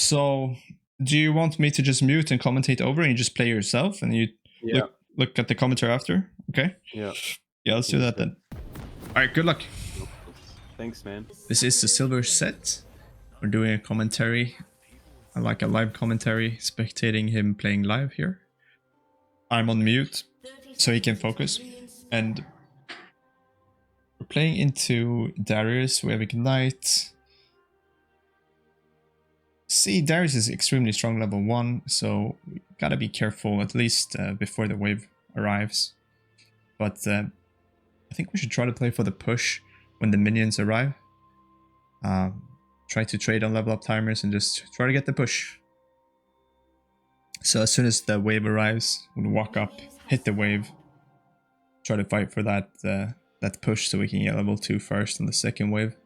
So, do you want me to just mute and commentate over, and you just play yourself, and you look at the commentary after? Okay. Yeah. Yeah, let's do that then. All right. Good luck. Thanks, man. This is the silver set. We're doing a commentary, like a live commentary, spectating him playing live here. I'm on mute, so he can focus. And we're playing into Darius. We have Ignite. See, Darius is extremely strong level 1, so we gotta be careful, at least before the wave arrives. But I think we should try to play for the push when the minions arrive. Try to trade on level up timers and just try to get the push. So as soon as the wave arrives, we'll walk up, hit the wave, try to fight for that that push so we can get level 2 first on the second wave.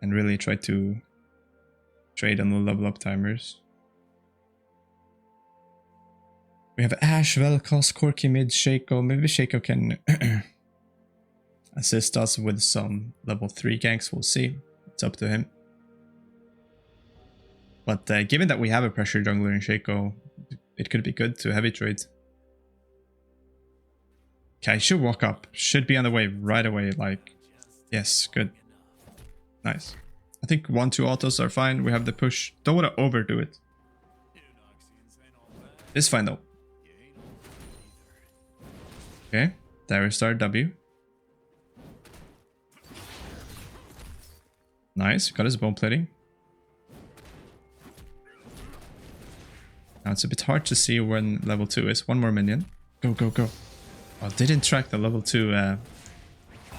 And really try to trade on the level up timers. We have Ash, Vel'Koz, Corki mid, Shaco. Maybe Shaco can assist us with some level 3 ganks. We'll see. It's up to him. But given that we have a pressure jungler in Shaco, it could be good to heavy trade. Okay, I should walk up. Should be on the wave right away. Like, yes, good. Nice. I think 1-2 autos are fine. We have the push. Don't want to overdo it. It's fine though. Okay, Darius star W. Nice, got his bone plating. Now it's a bit hard to see when level 2 is. One more minion. Go, go, go. Oh, didn't track the level 2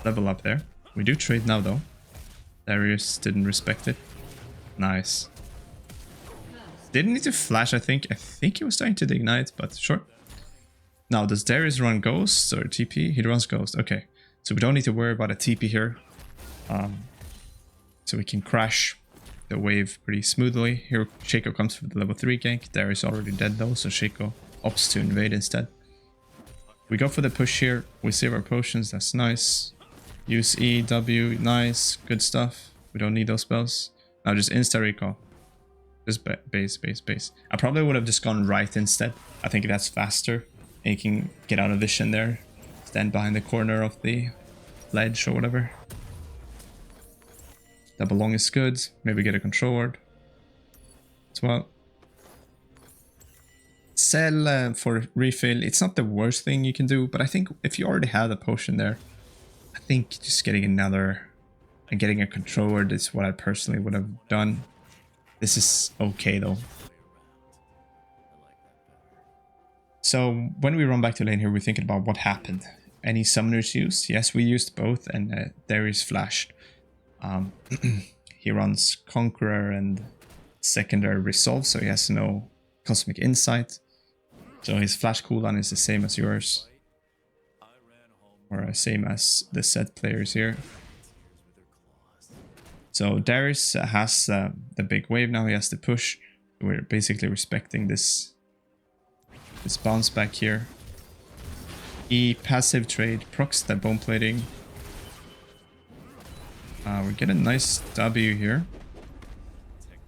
level up there. We do trade now though. Darius didn't respect it. Nice. Didn't need to flash, I think. I think he was starting to ignite, but sure. Now, does Darius run Ghost or TP? He runs Ghost. Okay. So we don't need to worry about a TP here. So we can crash the wave pretty smoothly. Here, Shaco comes for the level 3 gank. Darius already dead though, so Shaco opts to invade instead. We go for the push here. We save our potions. That's nice. Use E, W, nice, good stuff. We don't need those spells. Now just insta recall. Just base, base, base. I probably would have just gone right instead. I think that's faster. And you can get out of vision there. Stand behind the corner of the ledge or whatever. Double long is good. Maybe get a control ward as well. Sell for refill. It's not the worst thing you can do, but I think if you already have the potion there, I think just getting another and getting a control ward is what I personally would have done. This is okay though. So when we run back to lane here, we're thinking about what happened. Any summoners used? Yes, we used both, and Darius flashed. He runs Conqueror and secondary Resolve, so he has no Cosmic Insight. So his flash cooldown is the same as yours. Or same as the Sett players here. So Darius has the big wave now. He has to push. We're basically respecting this bounce back here. E passive trade procs the bone plating. We get a nice W here.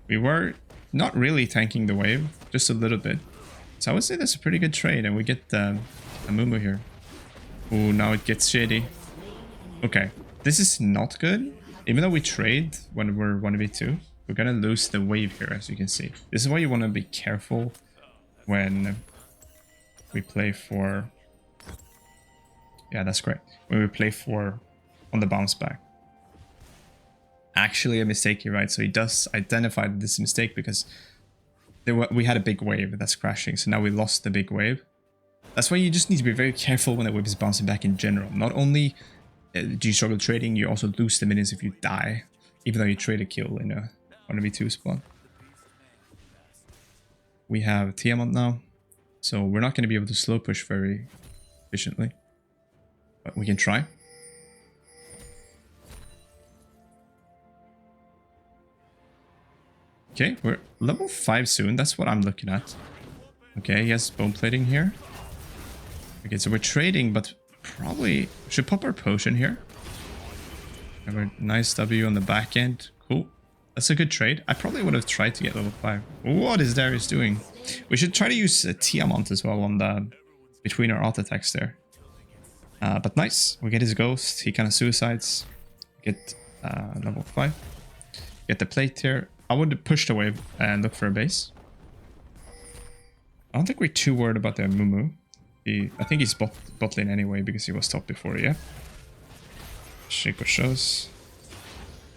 We were not really tanking the wave, just a little bit. So I would say that's a pretty good trade, and we get a Mumu here. Oh, now it gets shady. Okay, this is not good. Even though we trade when we're 1v2, we're gonna lose the wave here, as you can see. This is why you want to be careful when we play for... Yeah, that's great. When we play for on the bounce back. Actually a mistake here, right? So he does identify this mistake because we had a big wave that's crashing. So now we lost the big wave. That's why you just need to be very careful when the wave is bouncing back in general. Not only do you struggle trading, you also lose the minions if you die, even though you trade a kill in a 1v2 spot. We have Tiamat now, so we're not going to be able to slow push very efficiently, but we can try. Okay, we're level 5 soon. That's what I'm looking at. Okay, he has bone plating here. Okay, so we're trading, but probably should pop our potion here. Have a nice W on the back end. Cool. That's a good trade. I probably would have tried to get level 5. What is Darius doing? We should try to use Tiamat as well on the between our auto attacks there. But nice. We get his ghost. He kind of suicides. Get level 5. Get the plate here. I would push the wave and look for a base. I don't think we're too worried about the Mumu. I think he's bot lane anyway because he was top before, yeah. Shiko shows.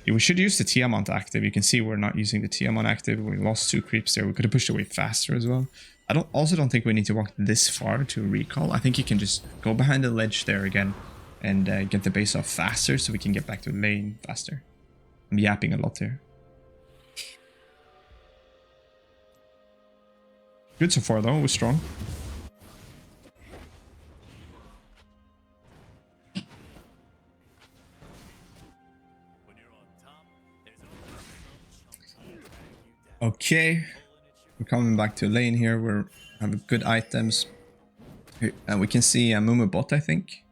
Yeah, we should use the Tiamat active. You can see we're not using the Tiamat active. We lost 2 creeps there. We could have pushed away faster as well. I also don't think we need to walk this far to recall. I think you can just go behind the ledge there again and get the base off faster so we can get back to lane faster. I'm yapping a lot here. Good so far though, we're strong. Okay, we're coming back to lane here. We have good items. And we can see a Mumu bot, I think.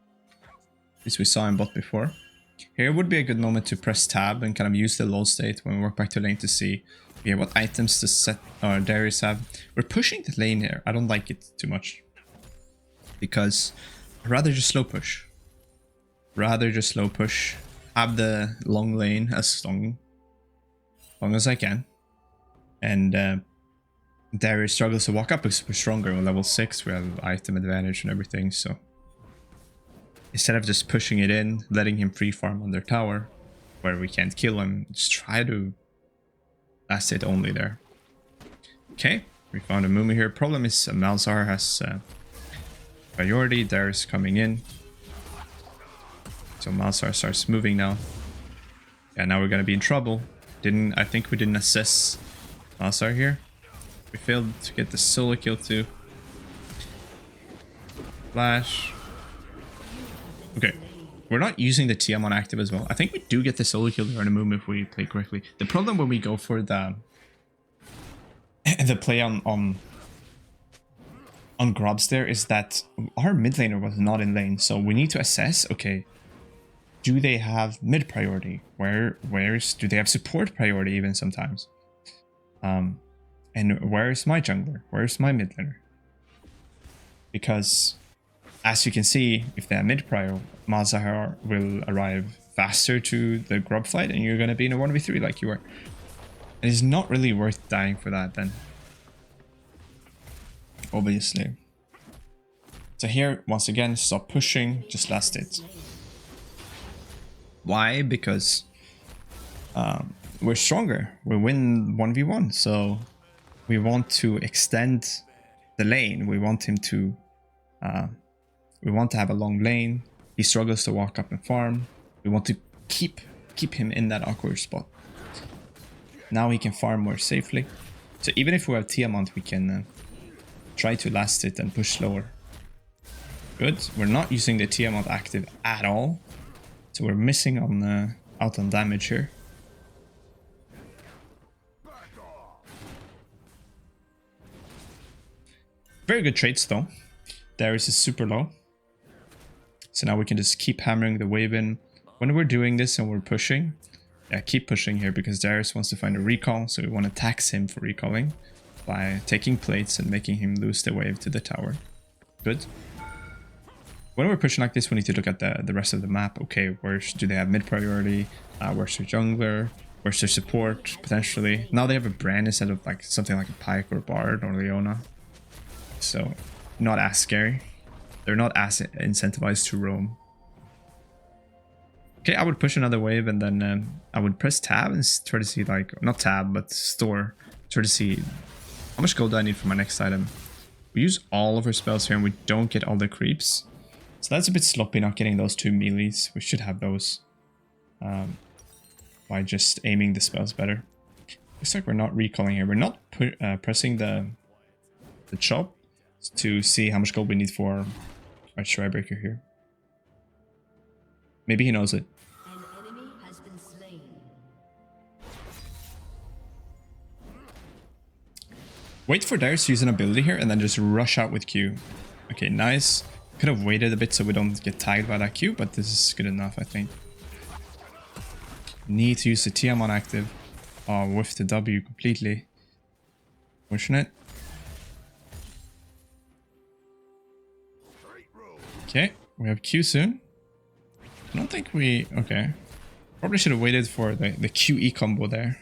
As we saw in bot before. Here would be a good moment to press tab and kind of use the low state when we work back to lane to see what items to Sett or Darius have. We're pushing the lane here. I don't like it too much. Because I'd rather just slow push. Have the long lane as long as I can. And Darius struggles to walk up because we're stronger. We're level 6, we have item advantage and everything, so instead of just pushing it in, letting him free farm on their tower, where we can't kill him, just try to last it only there. Okay, we found a Mumu here. Problem is Malzahar has priority. Darius coming in. So Malzahar starts moving now. Yeah, now we're gonna be in trouble. I think we didn't assess Malzahar here. We failed to get the solo kill too. Flash. Okay. We're not using the Tiamat active as well. I think we do get the solo kill on a move if we play correctly. The problem when we go for the play on grubs there is that our mid laner was not in lane, so we need to assess, okay, do they have mid priority? Do they have support priority even sometimes? And where's my jungler? Where's my mid laner? Because as you can see, if they have mid prior, Malzahar will arrive faster to the grub fight and you're gonna be in a 1v3 like you were. It is not really worth dying for that then. Obviously. So here, once again, stop pushing, just last it. Why? Because we're stronger. We win 1v1, so we want to extend the lane. We want him to have a long lane. He struggles to walk up and farm. We want to keep him in that awkward spot. Now he can farm more safely. So even if we have Tiamat, we can try to last it and push slower. Good. We're not using the Tiamat active at all. So we're missing on out on damage here. Very good trades though. Darius is super low. So now we can just keep hammering the wave in. When we're doing this and we're pushing, yeah, keep pushing here because Darius wants to find a recall. So we want to tax him for recalling by taking plates and making him lose the wave to the tower. Good. When we're pushing like this, we need to look at the rest of the map. Okay, do they have mid priority? Where's their jungler? Where's their support, potentially? Now they have a brand instead of like something like a Pike or Bard or Leona. So, not as scary. They're not as incentivized to roam. Okay, I would push another wave and then I would press tab and try to see, like, not tab, but store. Try to see how much gold do I need for my next item. We use all of our spells here and we don't get all the creeps. So that's a bit sloppy not getting those 2 melees. We should have those by just aiming the spells better. Looks like we're not recalling here. We're not pressing the chop to see how much gold we need for our Shredbreaker here. Maybe he knows it. An enemy has been slain. Wait for Darius to use an ability here and then just rush out with Q. Okay, nice. Could have waited a bit so we don't get tagged by that Q, but this is good enough, I think. Need to use the Tiamat active. Oh, with the W completely. Pushing it. Okay, we have Q soon. I don't think we... Okay. Probably should have waited for the QE combo there.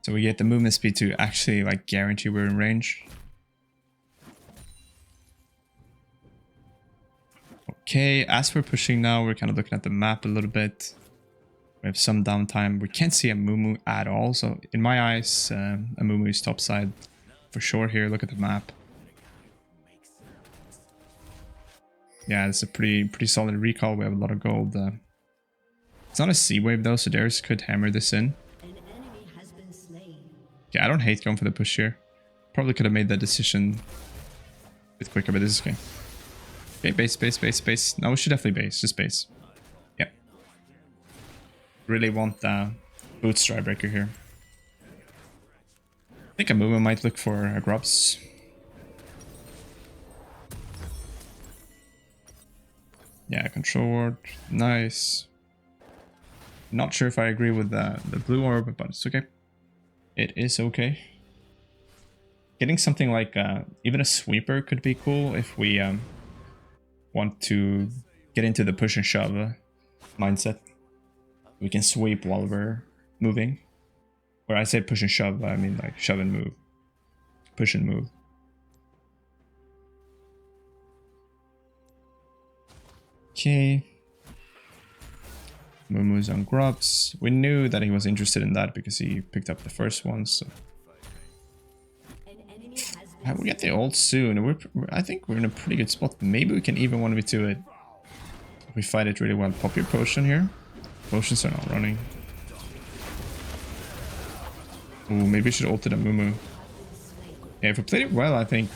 So we get the movement speed to actually like guarantee we're in range. Okay, as we're pushing now, we're kind of looking at the map a little bit. We have some downtime. We can't see a Mumu at all. So in my eyes, a Mumu is topside for sure here. Look at the map. Yeah, it's a pretty solid recall. We have a lot of gold. It's not a sea wave though, so Darius could hammer this in. An enemy has been slain. Yeah, I don't hate going for the push here. Probably could have made that decision a bit quicker, but this is okay. Okay, base. No, we should definitely base. Just base. Yeah. Really want boot Strybreaker here. I think a Mumu might look for a Grubs. Yeah, control ward. Nice. Not sure if I agree with the blue orb, but it's okay. It is okay. Getting something like even a sweeper could be cool if we want to get into the push and shove mindset. We can sweep while we're moving. Or I say push and shove, I mean like shove and move. Push and move. Okay. Mumu's on Grubs. We knew that he was interested in that because he picked up the first one, so... We get the ult soon. I think we're in a pretty good spot. Maybe we can even 1v2 it. If we fight it really well. Pop your potion here. Potions are not running. Ooh, maybe we should ult it a Mumu. Yeah, if we played it well, I think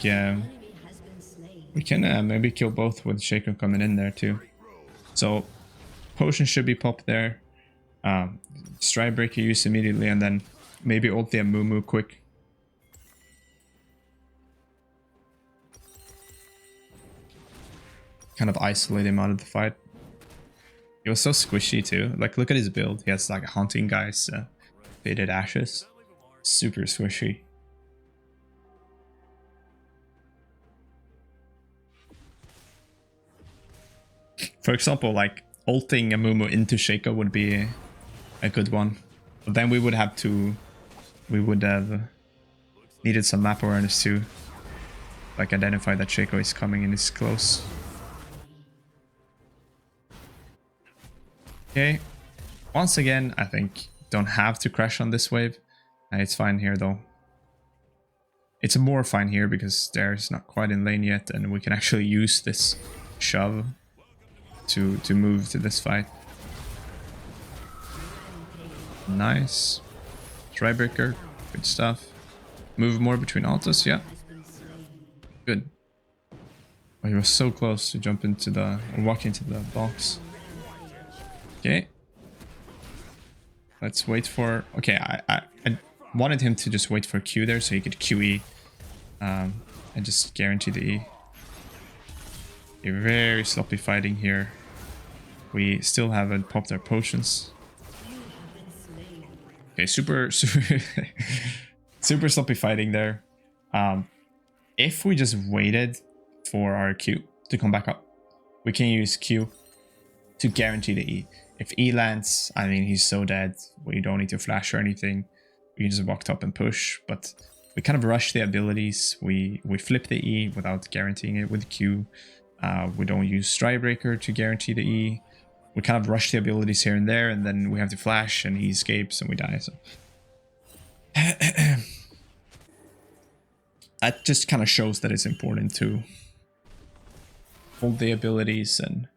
we can maybe kill both with Shaco coming in there too. So, potion should be popped there. Strybreaker use immediately, and then maybe ult the Mumu quick. Kind of isolate him out of the fight. He was so squishy too. Like, look at his build. He has like a Haunting Guys, Faded Ashes. Super squishy. For example, like ulting a Mumu into Shaco would be a good one. But then we would have needed some map awareness to like identify that Shaco is coming and is close. Okay, once again, I think don't have to crash on this wave. It's fine here though. It's more fine here because Darius not quite in lane yet, and we can actually use this shove to move to this fight. Nice. Strybreaker, good stuff. Move more between altos, yeah. Good. Oh, he was so close to jump into the, or walk into the box. Okay. Let's wait for... Okay, I wanted him to just wait for Q there so he could QE and just guarantee the E. Okay, very sloppy fighting here. We still haven't popped our potions. Okay, super sloppy fighting there. If we just waited for our Q to come back up, we can use Q to guarantee the E. If E lands, I mean, he's so dead. We don't need to flash or anything. We can just walk top and push, but we kind of rush the abilities. We flip the E without guaranteeing it with Q. We don't use Strybreaker to guarantee the E. We kind of rush the abilities here and there, and then we have to flash, and he escapes, and we die. So that just kind of shows that it's important to hold the abilities and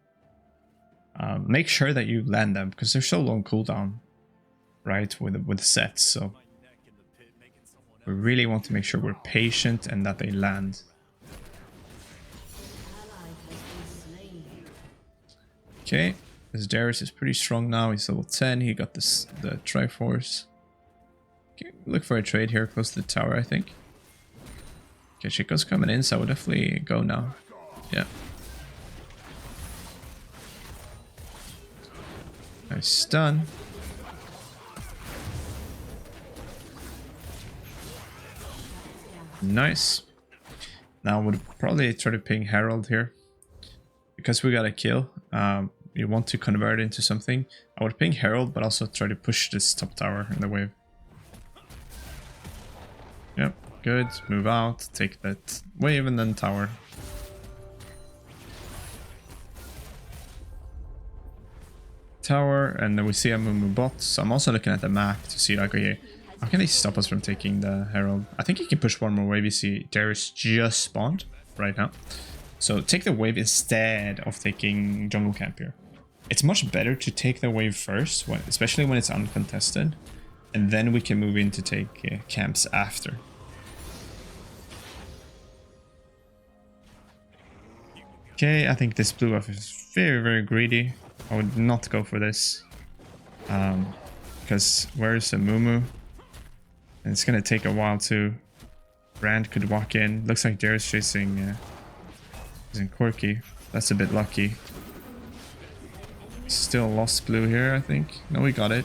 make sure that you land them, because they're so long cooldown, right, with sets. So we really want to make sure we're patient and that they land. Okay, this Darius is pretty strong now. He's level 10. He got the Triforce. Okay, look for a trade here close to the tower, I think. Okay, Chico's coming in, so I would definitely go now. Yeah. Nice stun. Nice. Now I would probably try to ping Herald here. Because we got a kill, you want to convert into something. I would ping Herald, but also try to push this top tower in the wave. Yep, good. Move out, take that wave and then tower. Tower, and then we see a Mumu bot. So I'm also looking at the map to see like, okay, how can they stop us from taking the Herald? I think you can push one more wave. You see Darius just spawned right now. So take the wave instead of taking jungle camp here. It's much better to take the wave first, especially when it's uncontested. And then we can move in to take camps after. Okay, I think this blue buff is very, very greedy. I would not go for this. Because where's the Mumu? And it's going to take a while to... Brand could walk in. Looks like Darius chasing... Isn't Corky. That's a bit lucky. Still lost blue here, I think. No, we got it.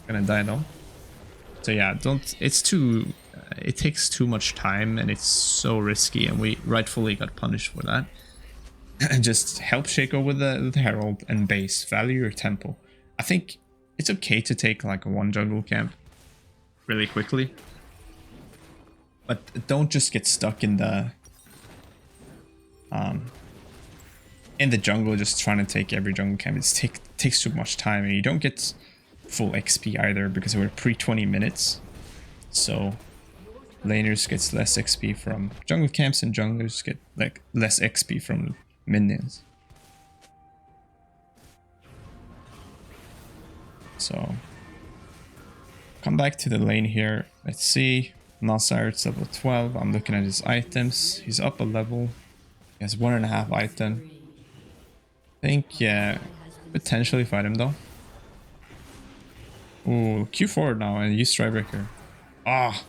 Gonna die though. So yeah, don't. It's too. It takes too much time and it's so risky, and we rightfully got punished for that. And just help Shaco with the Herald and base. Value your tempo. I think it's okay to take like one jungle camp really quickly, but don't just get stuck in the jungle just trying to take every jungle camp. It takes too much time and you don't get full XP either because we're pre 20 minutes. So laners gets less XP from jungle camps and junglers get like less XP from minions. So come back to the lane here. Let's see. Nasir's level 12. I'm looking at his items. He's up a level. He has 1.5 item. I think, yeah, potentially fight him though. Ooh, Q4 now and use Strikebreaker. Ah,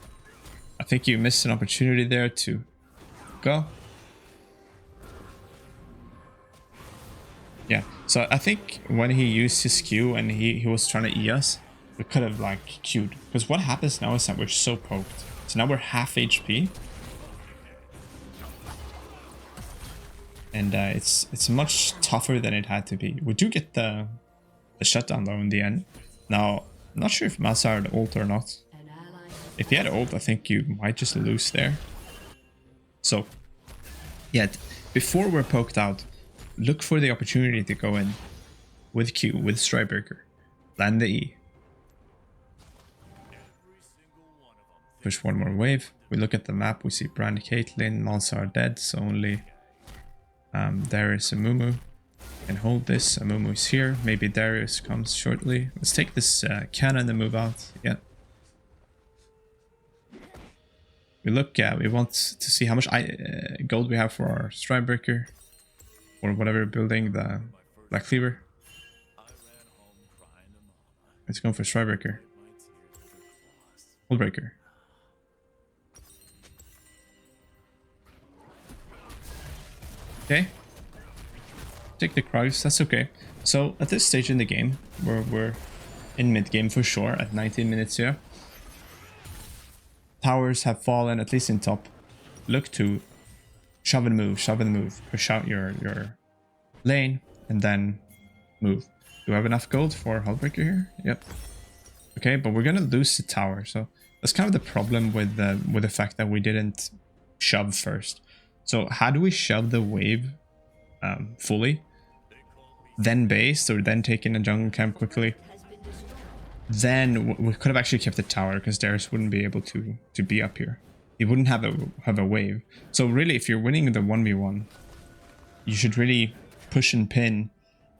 I think you missed an opportunity there to go. Yeah, so I think when he used his Q and he was trying to E us, we could have like Q'd. Because what happens now is that we're so poked. So now we're half HP. And it's much tougher than it had to be. We do get the shutdown though in the end. Now, I'm not sure if Masa had ult or not. If he had ult, I think you might just lose there. So, yeah, before we're poked out, look for the opportunity to go in with Q, with Strikebreaker. Land the E. Push one more wave. We look at the map, we see Brand, Caitlyn, Malsa are dead, so only Darius and Mumu can hold this. Mumu is here. Maybe Darius comes shortly. Let's take this cannon and move out. Yeah. We look, we want to see how much gold we have for our Strikebreaker. Or whatever building, the Black Cleaver. Let's go for Strikebreaker. Hullbreaker. Okay. Take the Krugs, that's okay. So at this stage in the game, we're in mid-game for sure at 19 minutes here. Towers have fallen, at least in top. Look to shove and move. Push out your lane and then move. Do I have enough gold for Hullbreaker here? Yep. Okay, but we're gonna lose the tower, so that's kind of the problem with the fact that we didn't shove first. So how do we shove the wave fully, then base, or then take in a jungle camp quickly? Then we could have actually kept the tower because Darius wouldn't be able to be up here. He wouldn't have a wave. So really, if you're winning the 1v1, you should really push and pin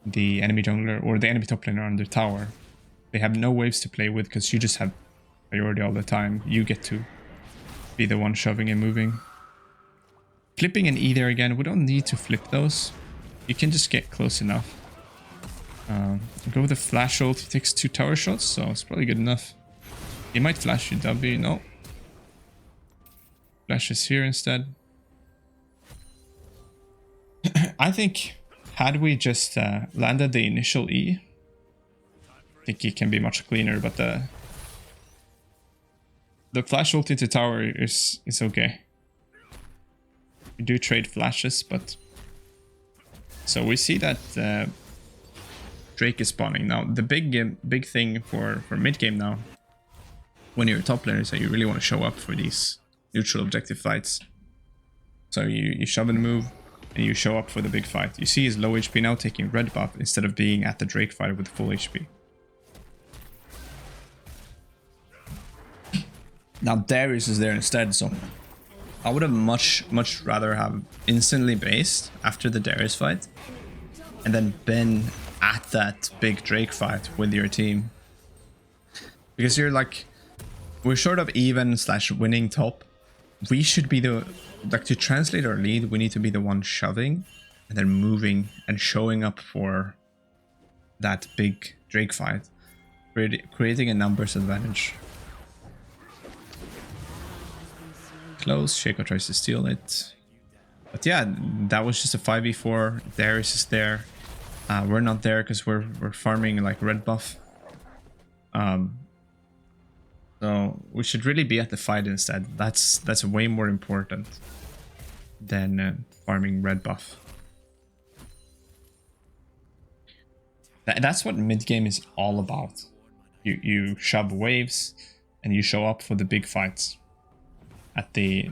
the enemy jungler or the enemy top laner on their tower. They have no waves to play with because you just have priority all the time. You get to be the one shoving and moving. Flipping an E there again, we don't need to flip those. You can just get close enough. Go with the flash ult, he takes 2 tower shots, so it's probably good enough. He might flash you W, no. Flash is here instead. I think, had we just landed the initial E, I think it can be much cleaner, but the flash ult into tower is okay. We do trade flashes, but... So we see that Drake is spawning. Now, the big thing for mid-game now, when you're a top laner, is that you really want to show up for these neutral objective fights. So you shove and move, and you show up for the big fight. You see he's low HP now, taking red buff, instead of being at the Drake fight with full HP. Now Darius is there instead, so I would have much rather have instantly based after the Darius fight and then been at that big Drake fight with your team. Because you're like, we're sort of even / winning top. We should be the, like, to translate our lead, we need to be the one shoving and then moving and showing up for that big Drake fight, creating a numbers advantage. Close, Shaco tries to steal it. But yeah, that was just a 5v4. Darius is there. We're not there because we're farming like red buff. So we should really be at the fight instead. That's way more important than farming red buff. That's what mid game is all about. You shove waves and you show up for the big fights. At the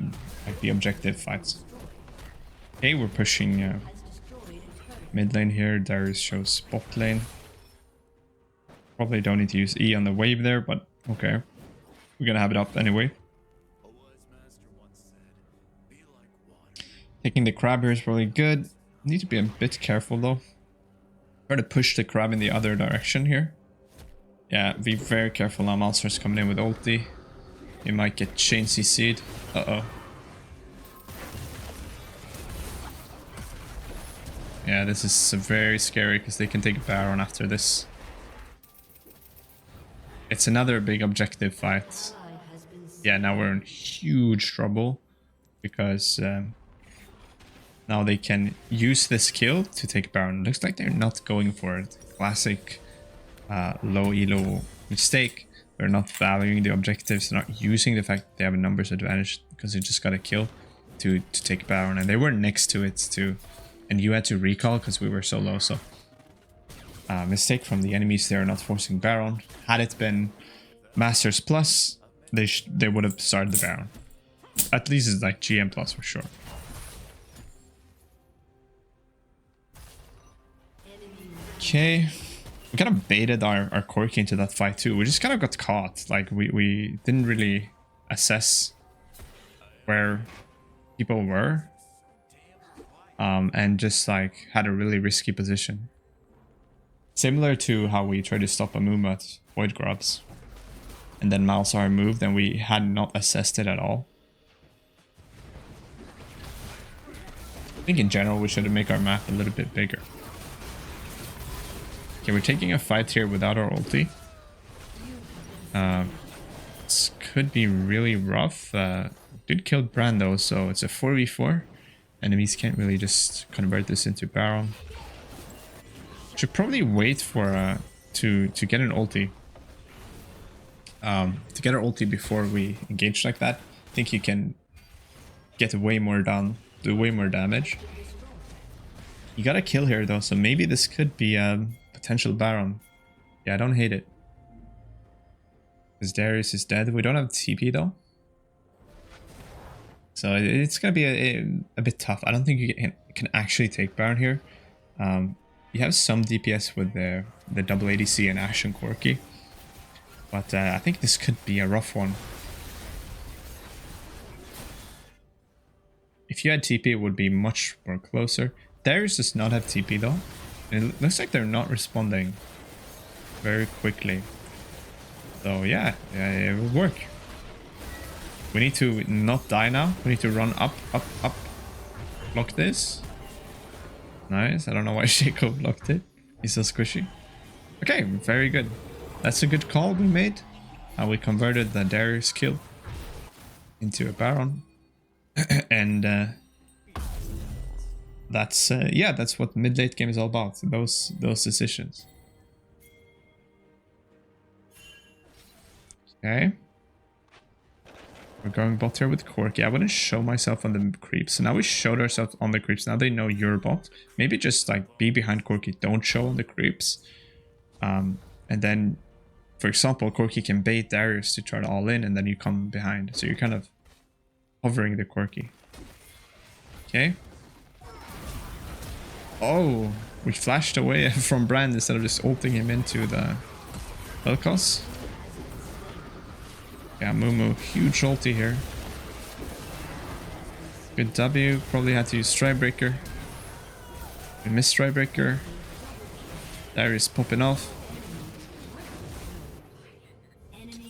objective fights. Okay, we're pushing mid lane here. Darius shows bot lane. Probably don't need to use E on the wave there, but okay. We're gonna have it up anyway. Taking the crab here is probably good. Need to be a bit careful though. Try to push the crab in the other direction here. Yeah, be very careful now. Malzar's coming in with ulti. You might get chain CC'd. Uh-oh. Yeah, this is very scary because they can take Baron after this. It's another big objective fight. Yeah, now we're in huge trouble because now they can use this kill to take Baron. Looks like they're not going for it. Classic low elo mistake. They're not valuing the objectives, not using the fact that they have a numbers advantage because they just got a kill to take Baron, and they were next to it too. And you had to recall because we were so low, so mistake from the enemies there, not forcing Baron. Had it been Masters Plus, they would have started the Baron. At least it's like GM Plus for sure. Okay. We kind of baited our Corki into that fight too. We just kind of got caught. Like we didn't really assess where people were. And just like had a really risky position. Similar to how we tried to stop Amumu at Void Grubs. And then Malzahar moved and we had not assessed it at all. I think in general we should make our map a little bit bigger. Okay, we're taking a fight here without our ulti. This could be really rough. Did kill Brando, so it's a 4v4. Enemies can't really just convert this into Baron. Should probably wait for to get an ulti. To get our ulti before we engage like that. I think you can get way more done, do way more damage. You got a kill here though, so maybe this could be potential Baron. Yeah, I don't hate it. Because Darius is dead. We don't have TP though. So it's going to be a bit tough. I don't think you can actually take Baron here. You have some DPS with the double ADC and Ashe and Corki. But I think this could be a rough one. If you had TP, it would be much more closer. Darius does not have TP though. And it looks like they're not responding very quickly. So yeah, it will work. We need to not die now. We need to run up. Block this. Nice. I don't know why Shaco blocked it. He's so squishy. Okay, very good. That's a good call we made. We converted the Darius kill into a Baron. And that's yeah, that's what mid-late game is all about. Those decisions. Okay. We're going bot here with Corki. I wouldn't show myself on the creeps. So now we showed ourselves on the creeps. Now they know you're bot. Maybe just like be behind Corki. Don't show on the creeps. And then, for example, Corki can bait Darius to try to all in and then you come behind. So you're kind of hovering the Corki. Okay. Oh, we flashed away from Brand instead of just ulting him into the Vel'Koz. Yeah, Mumu, huge ulti here. Good W, probably had to use Strikebreaker. We missed Strikebreaker. Darius popping off.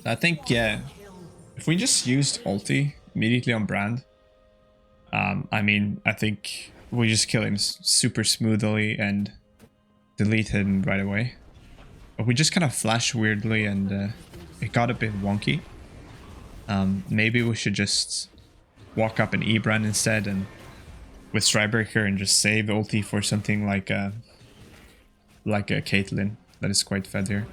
I think, yeah, if we just used ulti immediately on Brand, I mean, I think we just kill him super smoothly and delete him right away. But we just kind of flashed weirdly and it got a bit wonky. Maybe we should just walk up and E-Brand instead and with Strikebreaker and just save ulti for something like a Caitlyn that is quite fed here.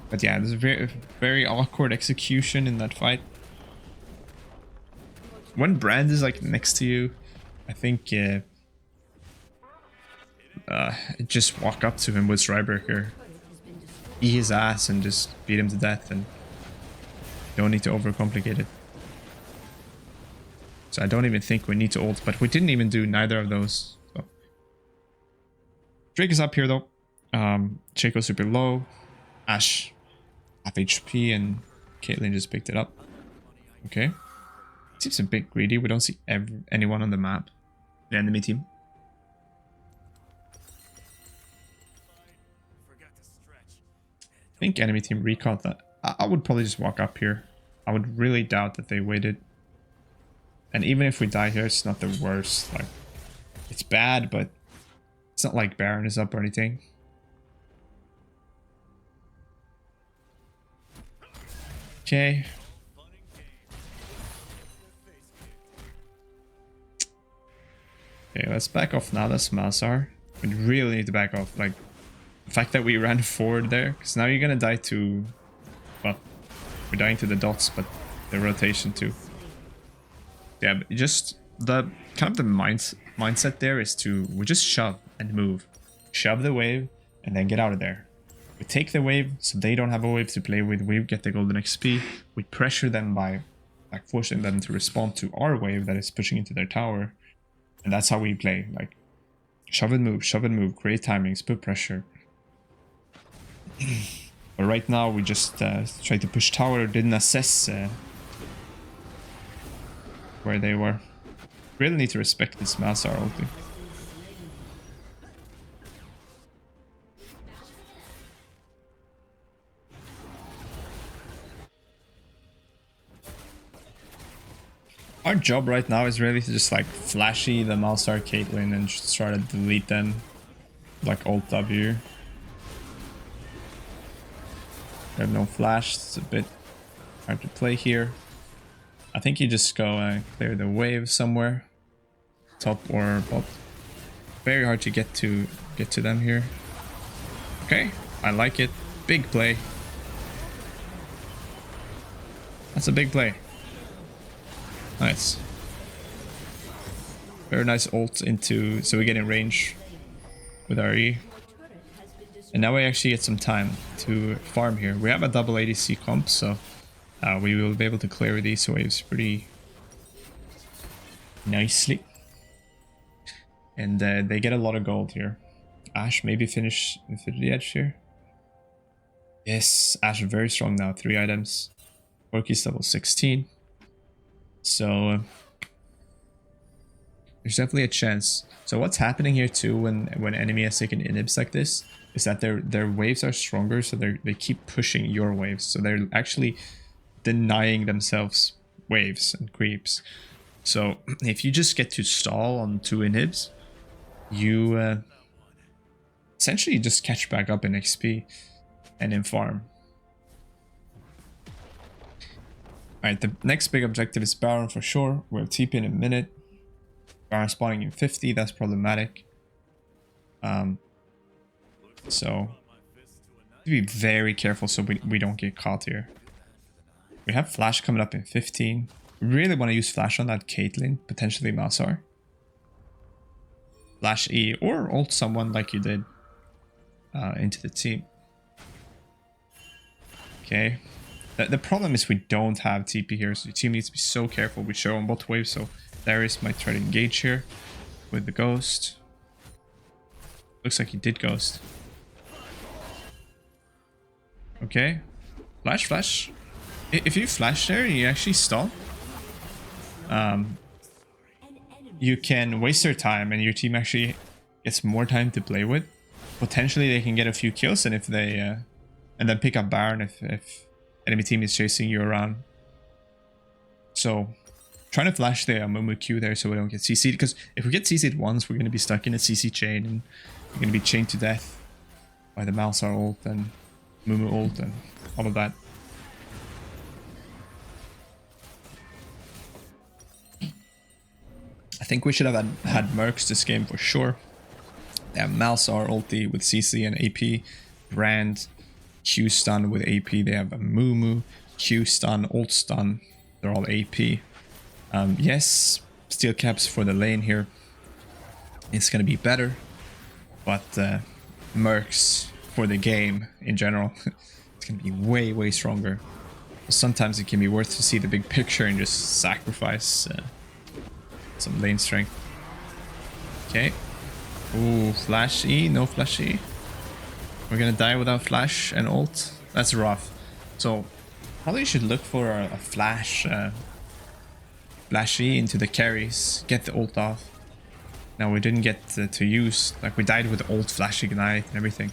But yeah, there's a very awkward execution in that fight. When Brand is like next to you, I think just walk up to him with Strikebreaker, eat his ass and just beat him to death, and don't need to overcomplicate it. So I don't even think we need to ult, but we didn't even do neither of those. So. Drake is up here though. Chico's super low. Ashe half HP and Caitlyn just picked it up. Okay. Seems a bit greedy. We don't see anyone on the map. The enemy team. I think enemy team recalled that. I would probably just walk up here. I would really doubt that they waited. And even if we die here, it's not the worst. Like, it's bad, but it's not like Baron is up or anything. Okay. Okay, let's back off now. That's Malzahar. We really need to back off. Like, the fact that we ran forward there, because now you're gonna die to, well, we're dying to the dots, but the rotation too. Yeah, but just the kind of the mindset there is to we just shove and move, shove the wave, and then get out of there. We take the wave, so they don't have a wave to play with. We get the golden XP. We pressure them by like forcing them to respond to our wave that is pushing into their tower, and that's how we play. Like shove and move, create timings, put pressure. But right now we just tried to push tower, didn't assess where they were. Really need to respect this Malzahar ulti. Our job right now is really to just like flashy the Malzahar Caitlyn and just try to delete them like Alt W. We have no flash, it's a bit hard to play here. I think you just go clear the wave somewhere, top or bot. Very hard to get to them here. Okay, I like it. Big play. That's a big play. Nice. Very nice ult into, so we get in range with our E. And now we actually get some time to farm here. We have a double ADC comp, so we will be able to clear these waves pretty nicely. And they get a lot of gold here. Ashe maybe finish Infinity Edge here. Yes, Ashe very strong now. 3 items. Corki's level 16. So there's definitely a chance. So what's happening here too when enemy has taken inhibs like this is that their waves are stronger, so they keep pushing your waves. So they're actually denying themselves waves and creeps. So if you just get to stall on 2 inhibs, you essentially just catch back up in XP and in farm. Alright, the next big objective is Baron for sure. We'll TP in a minute. Baron spawning in 50, that's problematic. So be very careful so we don't get caught here. We have flash coming up in 15. We really want to use flash on that Caitlyn, potentially Malzahar. Flash E or ult someone like you did into the team. Okay. The problem is we don't have TP here, so the team needs to be so careful. We show on both waves, so Darius might try to engage here with the ghost. Looks like he did ghost. Okay. Flash, flash. If you flash there and you actually stall, you can waste their time and your team actually gets more time to play with. Potentially they can get a few kills, and if they and then pick up Baron if enemy team is chasing you around. So trying to flash the Mumu Q there so we don't get CC'd, because if we get CC'd once, we're going to be stuck in a CC chain and we're going to be chained to death by the Malzahar ult and Mumu ult and all of that. I think we should have had Mercs this game for sure. They have Malzahar ulti with CC and AP, Brand, Q stun with AP. They have a Mumu, Q stun, ult stun. They're all AP. Yes, steel caps for the lane here. It's gonna be better, but Mercs for the game in general, it's gonna be way stronger. Sometimes it can be worth to see the big picture and just sacrifice some lane strength. Okay. Ooh, flash E, no flash E. We're gonna die without flash and ult. That's rough. So probably should look for a flash flash E into the carries, get the ult off. Now we didn't get to use, like we died with ult, flash ignite and everything.